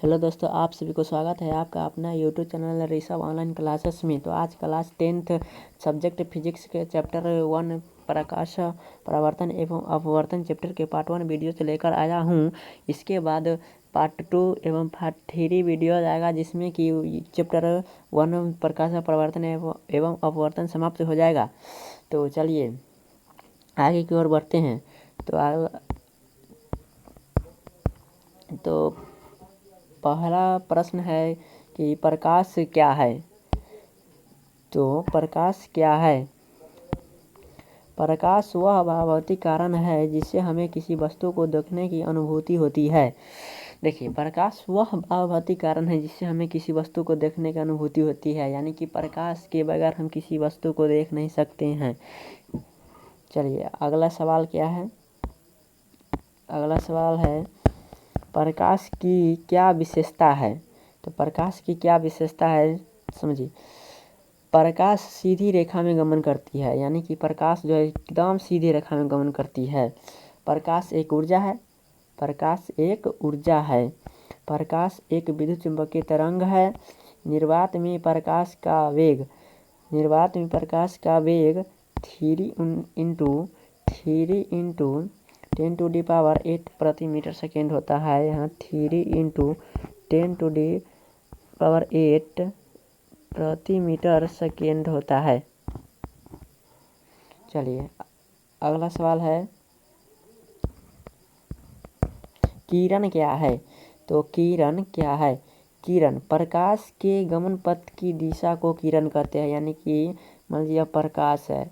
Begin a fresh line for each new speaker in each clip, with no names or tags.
Hello दोस्तों, आप सभी को स्वागत है आपका अपना YouTube channel Rishabh online classes में। तो आज क्लास 10th सब्जेक्ट फिजिक्स के चैप्टर 1 प्रकाश परावर्तन एवं अपवर्तन चैप्टर के पार्ट 1 वीडियो से लेकर आया हूँ। इसके बाद पार्ट 2 एवं पार्ट 3 वीडियो आएगा, जिसमें कि चैप्टर 1 प्रकाश परावर्तन एवं अपवर्तन समाप्त हो जाएगा। तो चलिए आगे की ओर बढ़ते हैं। तो पहला प्रश्न है कि प्रकाश क्या है। तो प्रकाश क्या है? प्रकाश वह भौतिक कारण है जिससे हमें किसी वस्तु को देखने की अनुभूति होती है। देखिए, प्रकाश वह भौतिक कारण है जिससे हमें किसी वस्तु को देखने की अनुभूति होती है, यानी कि प्रकाश के बगैर हम किसी वस्तु को देख नहीं सकते हैं। चलिए अगला सवाल क्या है। अगला सवाल है प्रकाश की क्या विशेषता है। तो प्रकाश की क्या विशेषता है, समझिए। प्रकाश सीधी रेखा में गमन करती है, यानी कि प्रकाश जो है एकदम सीधी रेखा में गमन करती है। प्रकाश एक ऊर्जा है। प्रकाश एक ऊर्जा है। प्रकाश एक विद्युत चुंबकीय तरंग है। निर्वात में प्रकाश का वेग 3 × 10⁸ प्रति मीटर सेकेंड होता है। यहाँ 3 × 10⁸ प्रति मीटर सेकेंड होता है। चलिए अगला सवाल है किरण क्या है। तो किरण क्या है? किरण प्रकाश के गमन पथ की दिशा को किरण कहते हैं, यानी कि मान लीजिए प्रकाश है,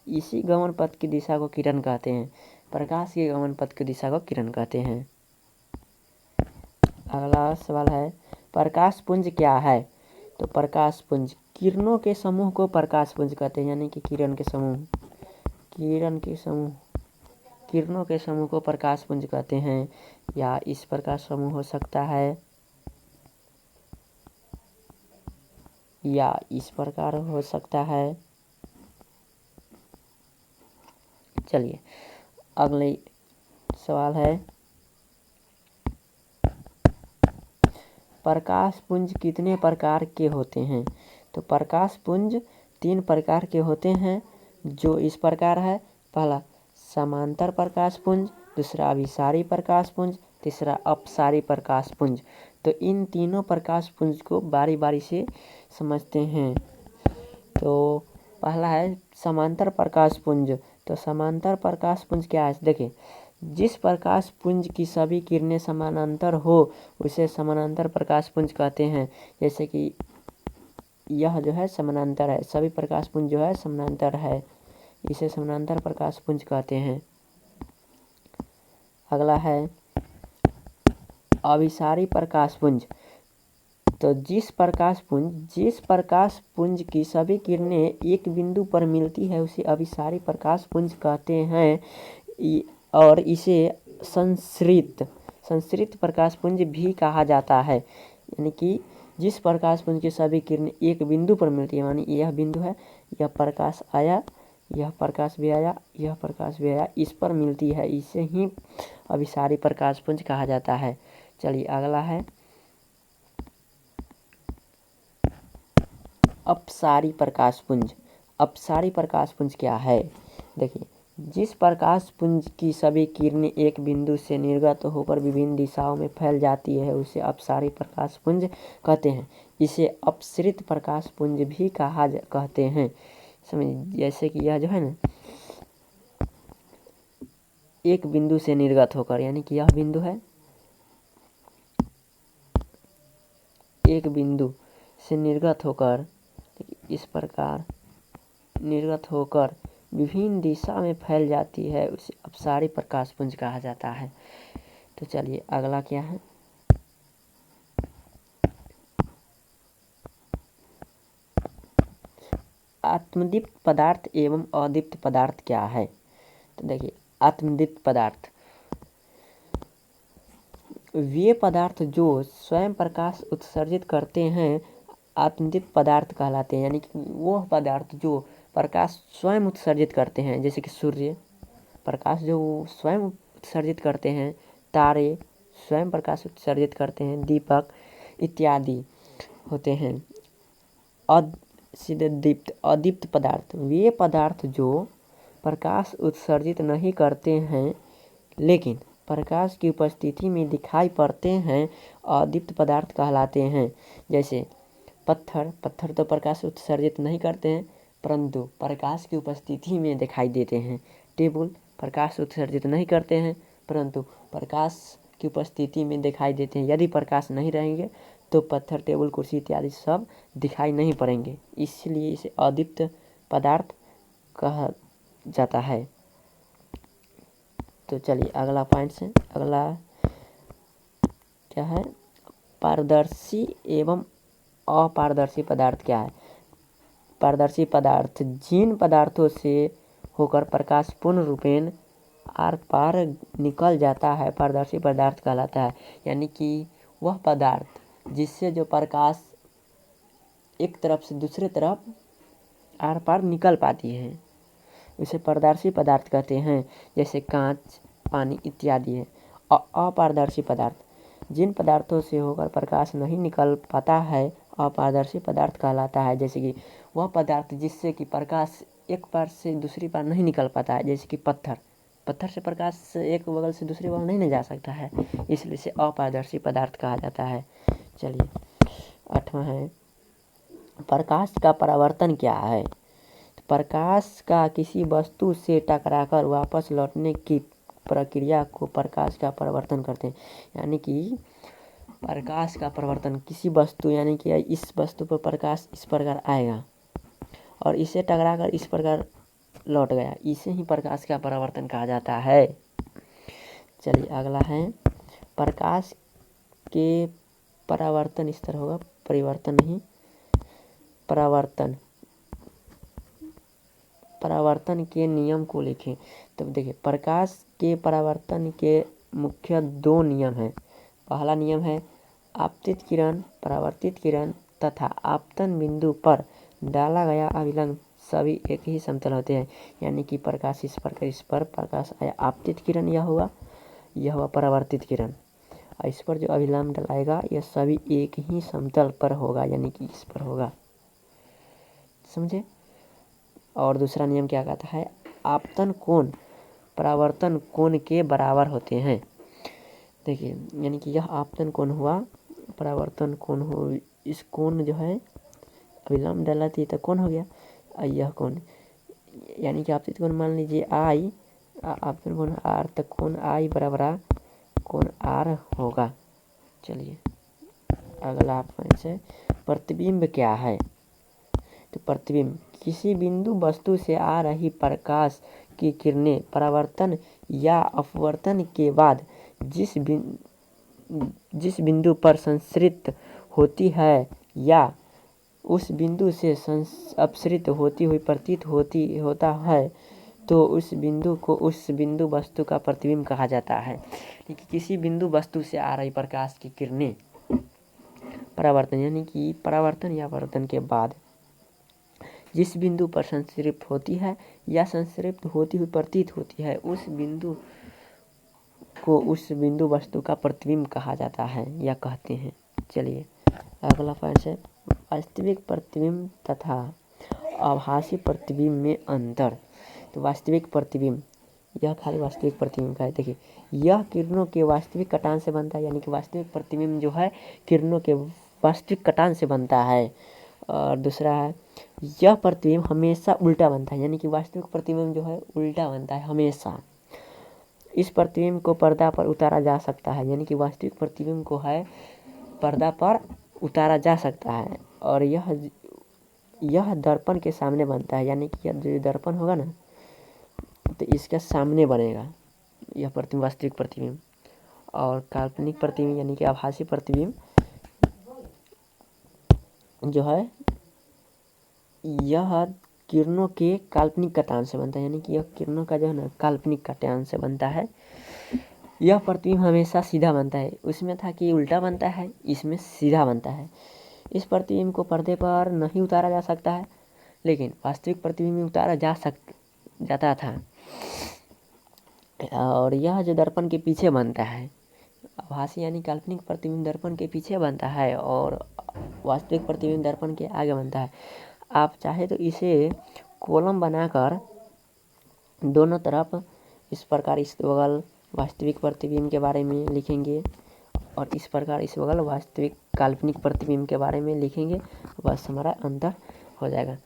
इसी गमन पथ की दिशा को किरण कहते हैं। प्रकाश के गमन पथ की दिशा को किरण कहते हैं। अगला सवाल है प्रकाश पुंज क्या है। तो प्रकाश पुंज किरणों के समूह को प्रकाश पुंज कहते हैं, यानी कि किरणों के समूह को प्रकाश पुंज कहते हैं। या इस प्रकार समूह हो सकता है, या इस प्रकार हो सकता है। चलिए अगले सवाल है प्रकाश पुंज कितने प्रकार के होते हैं। तो प्रकाश पुंज 3 प्रकार के होते हैं, जो इस प्रकार है। पहला समांतर प्रकाश पुंज, दूसरा अभिसारी प्रकाश पुंज, तीसरा अपसारी प्रकाश पुंज। तो इन तीनों प्रकाश पुंज को बारी बारी से समझते हैं। तो पहला है समांतर प्रकाश पुंज। तो समांतर प्रकाश पुंज क्या है, देखिए। जिस प्रकाश पुंज की सभी किरणें समानांतर हो उसे समानांतर प्रकाश पुंज कहते हैं। जैसे कि यह जो है समानांतर है, सभी प्रकाश पुंज जो है समानांतर है, इसे समानांतर प्रकाश पुंज कहते हैं। अगला है अभिसारी प्रकाश पुंज। तो जिस प्रकाश पुंज की सभी किरणें एक बिंदु पर मिलती है उसे अभिसारी प्रकाश पुंज कहते हैं। और इसे संश्रित प्रकाश पुंज भी कहा जाता है, यानी कि जिस प्रकाश पुंज की सभी किरणें एक बिंदु पर मिलती है, मानी यह बिंदु है, यह प्रकाश आया, यह प्रकाश भी आया, यह प्रकाश भी आया, इस पर मिलती है, इसे ही अभिसारी प्रकाश पुंज कहा जाता है। चलिए अगला है अपसारी प्रकाश पुंज। अपसारी प्रकाश पुंज क्या है, देखिए। जिस प्रकाश पुंज की सभी किरणें एक बिंदु से निर्गत होकर विभिन्न दिशाओं में फैल जाती है उसे अपसारी प्रकाश पुंज कहते हैं। इसे अपसृत प्रकाश पुंज भी कहते हैं। समझिए, जैसे कि यह जो है ना, एक बिंदु से निर्गत होकर, यानी कि यह बिंदु है, एक बिंदु से निर्गत होकर इस प्रकार निर्गत होकर विभिन्न दिशा में फैल जाती है उसे अपसारी प्रकाश पुंज कहा जाता है। तो चलिए अगला क्या है आत्मदीप्त पदार्थ एवं अदीप्त पदार्थ क्या है। तो देखिए, आत्मदीप्त पदार्थ वे पदार्थ जो स्वयं प्रकाश उत्सर्जित करते हैं आत्मदीप्त पदार्थ कहलाते हैं, यानी कि वह पदार्थ जो प्रकाश स्वयं उत्सर्जित करते हैं, जैसे कि सूर्य प्रकाश जो स्वयं उत्सर्जित करते हैं, तारे, स्वयं प्रकाश उत्सर्जित करते हैं, दीपक इत्यादि होते हैं। अदीप्त पदार्थ, वे पदार्थ जो प्रकाश उत्सर्जित नहीं करते हैं लेकिन प्रकाश की उपस्थिति में दिखाई पड़ते हैं, अदीप्त पदार्थ कहलाते हैं। जैसे पत्थर तो प्रकाश उत्सर्जित नहीं करते हैं परंतु प्रकाश की उपस्थिति में दिखाई देते हैं। टेबल प्रकाश उत्सर्जित नहीं करते हैं परंतु प्रकाश की उपस्थिति में दिखाई देते हैं। यदि प्रकाश नहीं रहेंगे तो पत्थर, टेबल, कुर्सी इत्यादि सब दिखाई नहीं पड़ेंगे, इसलिए इसे अदीप्त पदार्थ कहा जाता है। तो चलिए अगला पॉइंट से, अगला क्या है, पारदर्शी एवं अपारदर्शी पदार्थ क्या है। पारदर्शी पदार्थ जिन पदार्थों से होकर प्रकाश पूर्ण रूपेण आर पार निकल जाता है, पारदर्शी पदार्थ कहलाता है। यानी कि वह पदार्थ जिससे जो प्रकाश एक तरफ से दूसरे तरफ आर पार निकल पाती है, उसे पारदर्शी पदार्थ कहते हैं। जैसे कांच, पानी इत्यादि है। अपारदर्शी पदार्थ जिन पदार्थों से होकर प्रकाश नहीं निकल पाता है, अपारदर्शी पदार्थ कहलाता है। जैसे कि वह पदार्थ जिससे कि प्रकाश एक पार से दूसरी पार नहीं निकल पाता है, जैसे कि पत्थर से प्रकाश एक बगल से दूसरे बगल नहीं जा सकता है, इसलिए इसे अपारदर्शी पदार्थ कहा जाता है। चलिए 8वां है, प्रकाश का परावर्तन क्या है। प्रकाश का किसी वस्तु से टकराकर वापस लौटने की प्रक्रिया को प्रकाश का परावर्तन करते हैं। यानी कि प्रकाश का परावर्तन किसी वस्तु, यानी कि इस वस्तु पर प्रकाश इस प्रकार आएगा और इसे टकराकर इस प्रकार लौट गया, इसे ही प्रकाश का परावर्तन कहा जाता है। चलिए अगला है, प्रकाश के परावर्तन इस तरह होगा, परिवर्तन नहीं, परावर्तन के नियम को लिखें। तो देखिए प्रकाश के परावर्तन के मुख्य 2 नियम हैं। पहला नियम है आपतित किरण, परावर्तित किरण तथा आपतन बिंदु पर डाला गया अभिलंब सभी एक ही समतल होते हैं। यानी कि प्रकाश इस पर प्रकाश आया, आपतित किरण यह हुआ परावर्तित किरण, और इस पर जो अभिलंब डलाएगा यह सभी एक ही समतल पर होगा, यानी कि इस पर होगा। समझे। और दूसरा नियम क्या कहता है, आपतन कोण परावर्तन कोण के बराबर होते हैं। देखिए यानी कि यह आपतन कोण हुआ, परावर्तन कोण हो, इस कोण जो है अभिलंब डाला थी तो कोण हो गया, और यह कोण यानी कि आपतित कोण मान लीजिए आई, आपतन कोण आर, तक कोण आई बराबर कोण आर होगा। चलिए अगला पॉइंट है, प्रतिबिंब क्या है। तो प्रतिबिंब किसी बिंदु वस्तु से आ रही प्रकाश की किरणें परावर्तन या अपवर्तन के बाद जिस बिंदु पर संसरित होती है या उस बिंदु से अपसरित होती हुई प्रतीत होता है, तो उस बिंदु वस्तु का प्रतिबिंब कहा जाता है। किसी बिंदु वस्तु से आ रही प्रकाश की किरणें परावर्तन, यानी कि परावर्तन या अपवर्तन के बाद जिस बिंदु पर संसरित होती है या संसरित होती हुई प्रतीत होती है, उस बिंदु वस्तु का प्रतिबिंब कहा जाता है या कहते हैं। चलिए अगला पॉइंट है, वास्तविक प्रतिबिंब तथा आभासी प्रतिबिंब में अंतर। तो वास्तविक प्रतिबिंब, यह खाली वास्तविक प्रतिबिंब का है। देखिए यह किरणों के वास्तविक कटान से बनता है, यानी कि वास्तविक प्रतिबिंब जो है किरणों के वास्तविक कटान से बनता है। और दूसरा है, यह प्रतिबिंब हमेशा उल्टा बनता है, यानी कि वास्तविक प्रतिबिंब जो है उल्टा बनता है हमेशा। इस प्रतिबिंब को पर्दा पर उतारा जा सकता है, यानी कि वास्तविक प्रतिबिंब को है पर्दा पर उतारा जा सकता है। और यह दर्पण के सामने बनता है, यानी कि जो दर्पण होगा ना तो इसके सामने बनेगा यह प्रतिबिंब, वास्तविक प्रतिबिंब। और काल्पनिक प्रतिबिंब यानी कि आभासी प्रतिबिंब जो है यह किरणों के काल्पनिक कटान से बनता है, यानी कि यह किरणों का जो है ना काल्पनिक कटान से बनता है। यह प्रतिबिंब हमेशा सीधा बनता है, उसमें था कि उल्टा बनता है, इसमें सीधा बनता है। इस प्रतिबिंब को पर्दे पर नहीं उतारा जा सकता है, लेकिन वास्तविक प्रतिबिंब में उतारा जाता था। और यह जो दर्पण के पीछे बनता है, आभासी यानी काल्पनिक प्रतिबिंब दर्पण के पीछे बनता है और वास्तविक प्रतिबिंब दर्पण के आगे बनता है। आप चाहे तो इसे कॉलम बनाकर दोनों तरफ इस प्रकार इस बगल वास्तविक प्रतिबिंब के बारे में लिखेंगे और इस प्रकार इस बगल वास्तविक काल्पनिक प्रतिबिंब के बारे में लिखेंगे, बस हमारा अंतर हो जाएगा।